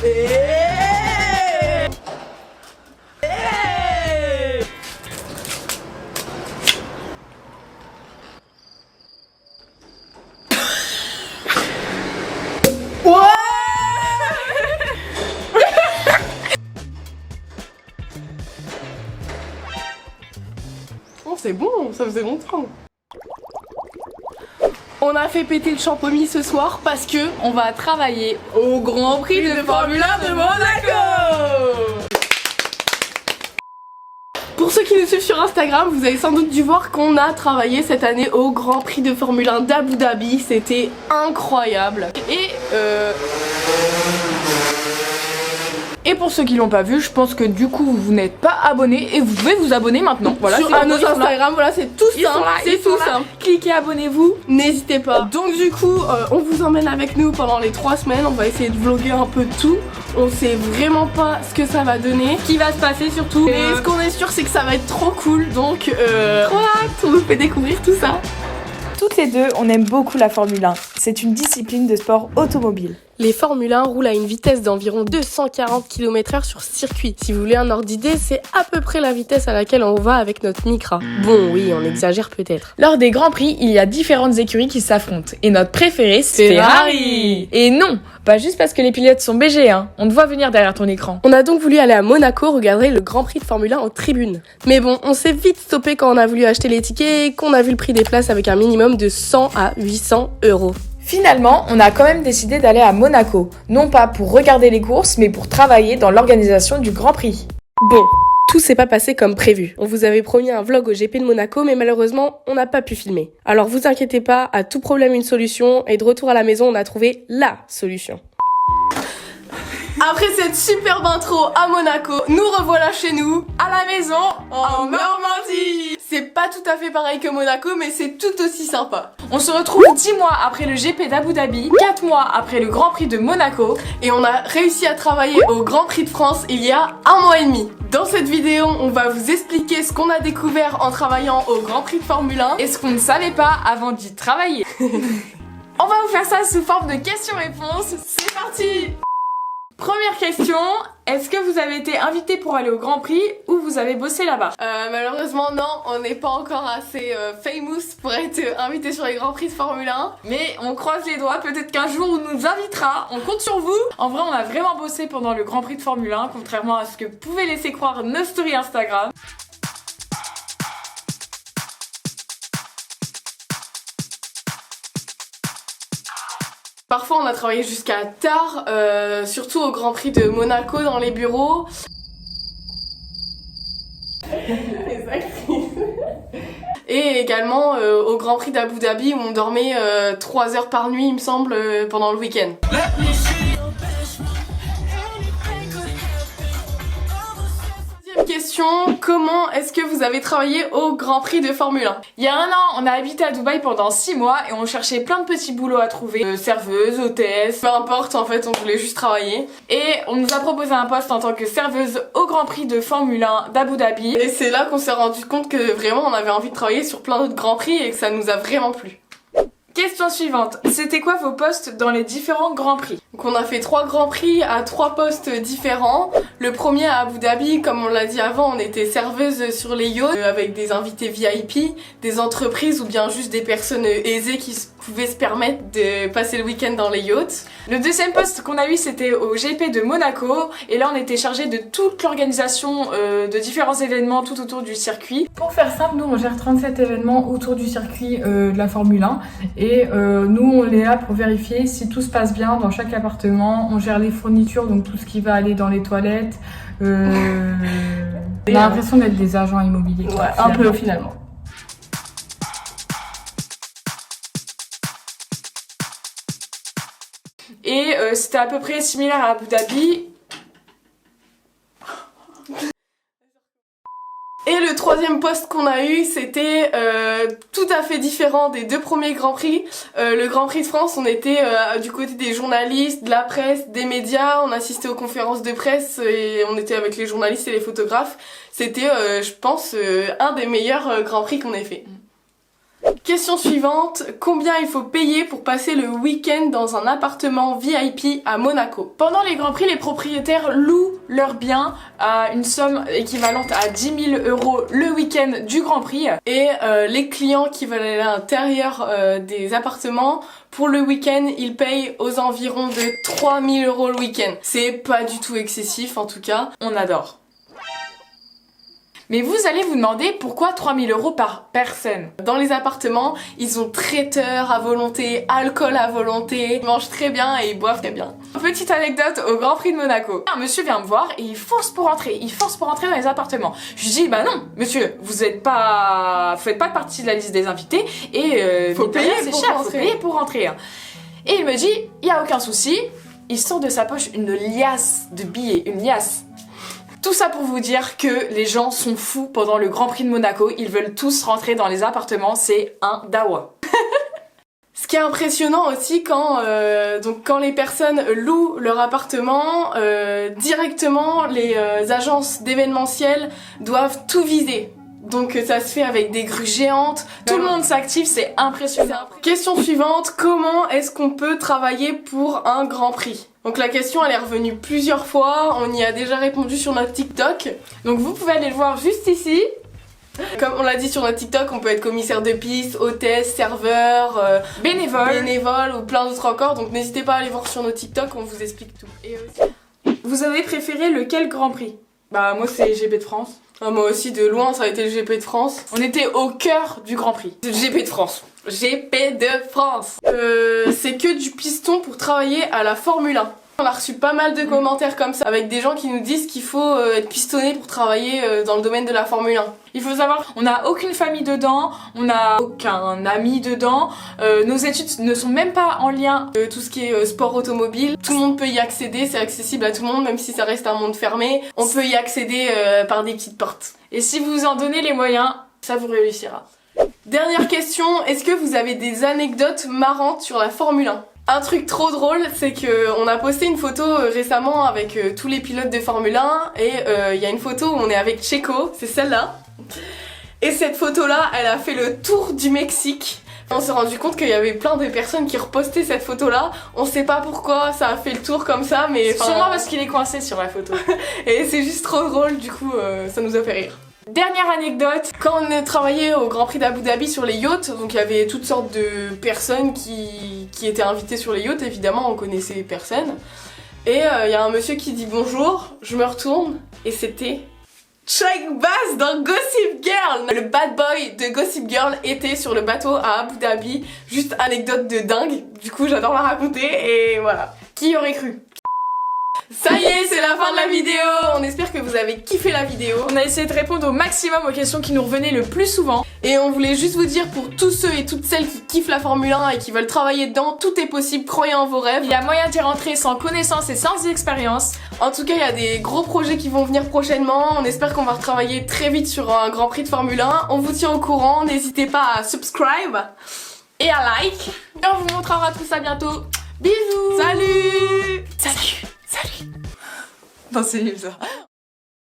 Oh, c'est bon, ça faisait longtemps. On a fait péter le champomis ce soir parce que on va travailler au Grand Prix de Formule 1 de Monaco. Pour ceux qui nous suivent sur Instagram, vous avez sans doute dû voir qu'on a travaillé cette année au Grand Prix de Formule 1 d'Abu Dhabi. C'était incroyable. Et pour ceux qui l'ont pas vu, je pense que du coup vous n'êtes pas abonnés et vous pouvez vous abonner maintenant. Voilà, sur nos Instagram, voilà, c'est tout simple. C'est tout simple. Cliquez, abonnez-vous, n'hésitez pas. Donc du coup, on vous emmène avec nous pendant les 3 semaines. On va essayer de vlogger un peu tout. On sait vraiment pas ce que ça va donner, ce qui va se passer surtout. Mais ce qu'on est sûr, c'est que ça va être trop cool. Donc trop hâte, on vous fait découvrir tout ça. Toutes les deux, on aime beaucoup la Formule 1. C'est une discipline de sport automobile. Les Formule 1 roulent à une vitesse d'environ 240 km/h sur circuit. Si vous voulez un ordre d'idée, c'est à peu près la vitesse à laquelle on va avec notre Micra. Bon, oui, on exagère peut-être. Lors des Grands Prix, il y a différentes écuries qui s'affrontent. Et notre préféré, c'est Ferrari. Et non, pas juste parce que les pilotes sont BG, hein. On te voit venir derrière ton écran. On a donc voulu aller à Monaco regarder le Grand Prix de Formule 1 en tribune. Mais bon, on s'est vite stoppé quand on a voulu acheter les tickets et qu'on a vu le prix des places avec un minimum de 100 à 800 €. Finalement, on a quand même décidé d'aller à Monaco, non pas pour regarder les courses, mais pour travailler dans l'organisation du Grand Prix. Bon, tout s'est pas passé comme prévu. On vous avait promis un vlog au GP de Monaco, mais malheureusement, on n'a pas pu filmer. Alors vous inquiétez pas, à tout problème une solution, et de retour à la maison, on a trouvé la solution. Après cette superbe intro à Monaco, nous revoilà chez nous, à la maison, en Normandie. C'est pas tout à fait pareil que Monaco, mais c'est tout aussi sympa. On se retrouve 10 mois après le GP d'Abu Dhabi, 4 mois après le Grand Prix de Monaco, et on a réussi à travailler au Grand Prix de France il y a 1 mois et demi. Dans cette vidéo, on va vous expliquer ce qu'on a découvert en travaillant au Grand Prix de Formule 1 et ce qu'on ne savait pas avant d'y travailler. On va vous faire ça sous forme de questions-réponses. C'est parti! Première question, est-ce que vous avez été invité pour aller au Grand Prix ou vous avez bossé là-bas? Malheureusement non, on n'est pas encore assez famous pour être invité sur les Grands Prix de Formule 1. Mais on croise les doigts, peut-être qu'un jour on nous invitera, on compte sur vous. En vrai on a vraiment bossé pendant le Grand Prix de Formule 1, contrairement à ce que pouvaient laisser croire nos stories Instagram. Parfois on a travaillé jusqu'à tard, surtout au Grand Prix de Monaco dans les bureaux. Et également au Grand Prix d'Abu Dhabi où on dormait 3 heures par nuit il me semble pendant le week-end. Question, comment est-ce que vous avez travaillé au Grand Prix de Formule 1? Il y a 1 an, on a habité à Dubaï pendant 6 mois et on cherchait plein de petits boulots à trouver. Serveuse, hôtesse, peu importe en fait, on voulait juste travailler. Et on nous a proposé un poste en tant que serveuse au Grand Prix de Formule 1 d'Abu Dhabi. Et c'est là qu'on s'est rendu compte que vraiment on avait envie de travailler sur plein d'autres Grands Prix et que ça nous a vraiment plu. Question suivante, c'était quoi vos postes dans les différents Grands Prix? Donc on a fait 3 Grands Prix à 3 postes différents. Le premier à Abu Dhabi, comme on l'a dit avant, on était serveuse sur les yachts avec des invités VIP, des entreprises ou bien juste des personnes aisées qui pouvaient se permettre de passer le week-end dans les yachts. Le deuxième poste qu'on a eu c'était au GP de Monaco et là on était chargé de toute l'organisation de différents événements tout autour du circuit. Pour faire simple, nous on gère 37 événements autour du circuit de la Formule 1 et nous on est là pour vérifier si tout se passe bien dans chaque appartement. On gère les fournitures, donc tout ce qui va aller dans les toilettes. On a l'impression d'être des agents immobiliers. Ouais, un peu finalement. Et c'était à peu près similaire à Abu Dhabi. Et le troisième poste qu'on a eu, c'était tout à fait différent des 2 premiers Grands Prix. Le Grand Prix de France, on était du côté des journalistes, de la presse, des médias. On assistait aux conférences de presse et on était avec les journalistes et les photographes. C'était, je pense, un des meilleurs Grands Prix qu'on ait fait. Question suivante, combien il faut payer pour passer le week-end dans un appartement VIP à Monaco? Pendant les Grands Prix, les propriétaires louent leurs biens à une somme équivalente à 10 000 € le week-end du Grand Prix. Et les clients qui veulent aller à l'intérieur des appartements, pour le week-end, ils payent aux environs de 3 000 € le week-end. C'est pas du tout excessif en tout cas. On adore. Mais vous allez vous demander pourquoi 3 000 € par personne? Dans les appartements, ils ont traiteur à volonté, alcool à volonté, ils mangent très bien et ils boivent très bien. Petite anecdote au Grand Prix de Monaco. Un monsieur vient me voir et il force pour entrer dans les appartements. Je lui dis bah non, monsieur, vous faites pas partie de la liste des invités et faut payer, c'est pour cher, rentrer. faut payer pour rentrer. Et il me dit, il y a aucun souci. Il sort de sa poche une liasse de billets, une liasse. Tout ça pour vous dire que les gens sont fous pendant le Grand Prix de Monaco. Ils veulent tous rentrer dans les appartements. C'est un dawa. Ce qui est impressionnant aussi quand les personnes louent leur appartement, directement les agences d'événementiel doivent tout viser. Donc ça se fait avec des grues géantes, Tout le monde s'active, c'est impressionnant. Question suivante, comment est-ce qu'on peut travailler pour un Grand Prix? Donc la question elle est revenue plusieurs fois, on y a déjà répondu sur notre TikTok. Donc vous pouvez aller le voir juste ici. Comme on l'a dit sur notre TikTok, on peut être commissaire de piste, hôtesse, serveur, bénévole ou plein d'autres encore. Donc n'hésitez pas à aller voir sur nos TikTok, on vous explique tout. Et aussi... Vous avez préféré lequel Grand Prix? Bah moi c'est GP de France. Ah, moi aussi de loin ça a été le GP de France. On était au cœur du Grand Prix. Le GP de France. GP de France. C'est que du piston pour travailler à la Formule 1. On a reçu pas mal de commentaires comme ça, avec des gens qui nous disent qu'il faut être pistonné pour travailler dans le domaine de la Formule 1. Il faut savoir, on n'a aucune famille dedans, on n'a aucun ami dedans, nos études ne sont même pas en lien. Tout ce qui est sport automobile, tout le monde peut y accéder, c'est accessible à tout le monde, même si ça reste un monde fermé. On peut y accéder par des petites portes. Et si vous vous en donnez les moyens, ça vous réussira. Dernière question, est-ce que vous avez des anecdotes marrantes sur la Formule 1? Un truc trop drôle, c'est que on a posté une photo récemment avec tous les pilotes de Formule 1 et il y a une photo où on est avec Checo, c'est celle-là. Et cette photo-là, elle a fait le tour du Mexique. On s'est rendu compte qu'il y avait plein de personnes qui repostaient cette photo-là. On sait pas pourquoi ça a fait le tour comme ça, mais sûrement parce qu'il est coincé sur la photo. Et c'est juste trop drôle, du coup ça nous a fait rire. Dernière anecdote, quand on a travaillé au Grand Prix d'Abu Dhabi sur les yachts, donc il y avait toutes sortes de personnes qui étaient invitées sur les yachts, évidemment on connaissait personne. Et il y a un monsieur qui dit bonjour, je me retourne et c'était Shake Bass dans Gossip Girl. Le bad boy de Gossip Girl était sur le bateau à Abu Dhabi, juste anecdote de dingue, du coup j'adore la raconter et voilà. qui aurait cru? Ça y est, c'est la fin de la vidéo. On espère que vous avez kiffé la vidéo. On a essayé de répondre au maximum aux questions qui nous revenaient le plus souvent. Et on voulait juste vous dire pour tous ceux et toutes celles qui kiffent la Formule 1 et qui veulent travailler dedans, tout est possible, croyez en vos rêves. Il y a moyen d'y rentrer sans connaissance et sans expérience. En tout cas, il y a des gros projets qui vont venir prochainement. On espère qu'on va retravailler très vite sur un Grand Prix de Formule 1. On vous tient au courant, n'hésitez pas à subscribe et à like. Et on vous montrera tout ça bientôt. Bisous. Salut. Salut. Salut. Non, c'est nul ça.